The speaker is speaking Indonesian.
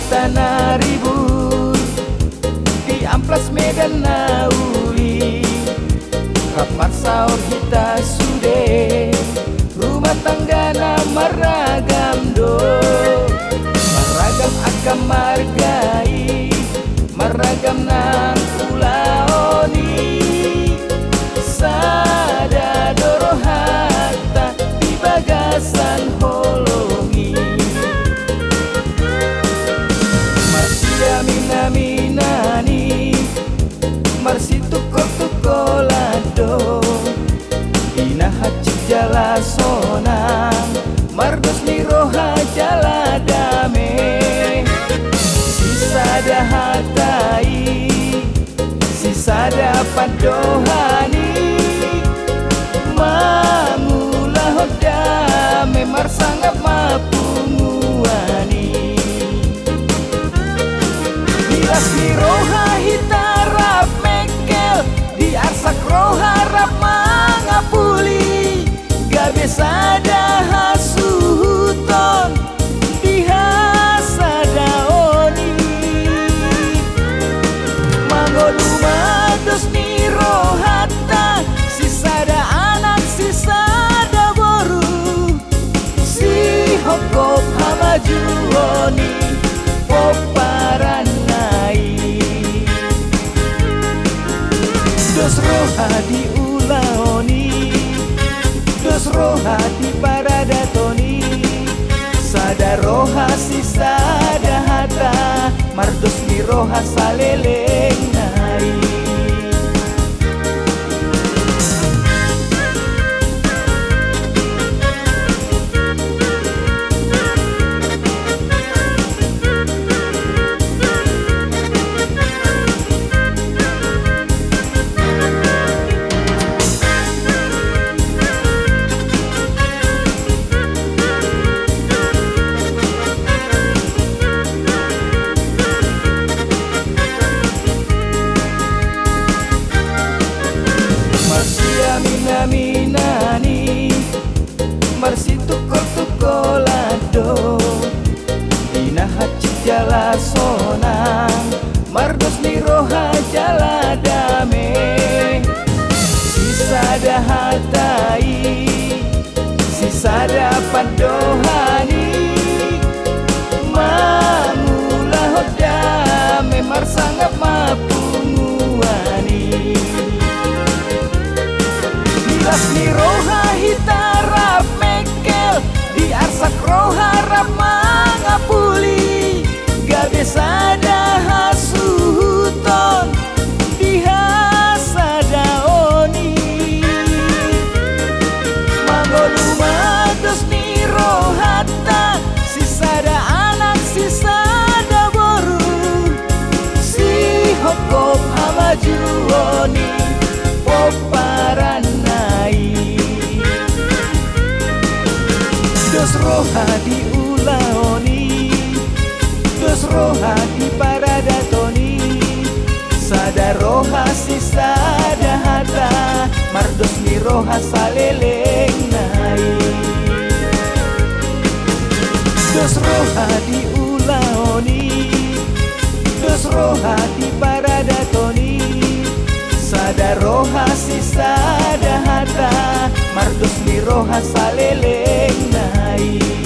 tanah ribut di amplas Medan Nauli, rapat sahur kita sude, rumah tangga maragam do, maragam akan margai, maragam nang ulaoni, sada doro hatta di bagasan holongi. Marsia mina-minani, marsi tukol-tukolado, inahat jala sonang, mardos miroha jala dame, sisada hatai, sisada padohani, mangulah hodame marsanggap mapunguani. Bilas miroha hitarap mekel, di arsak roha rap mangapuli, gabe sada hasuton di hasada oni, mangolumados ni rohata, sisada anak sisada boru, si hokop hamajuoni poparanai, dos roha di ulaoni, dos roha di paradatoni, sada roha si sada hata, mardos mi roha saleleng nai. Mina-minani, marsi tukol-tukolado, inahat jala sonang, mardos ni roha jala dame, sisada hatai, sisada padohani, mangulah hodame marsanggap mapunguani. Bilas ni roha hitarap mekel, di arsak roha rap mangapuli, gabe sada hasuton di hasada oni, mangolumados ni rohata, sisada anak sisada boru, si hokop hamajuoni poparanai, dos roha di ulaoni, dos roha di paradatoni, sada roha si sada hata, mardos mi roha saleleng nai, dos roha di ulaoni, dos roha di paradatoni, sada roha si sada hata, mardos mi roha saleleng nai.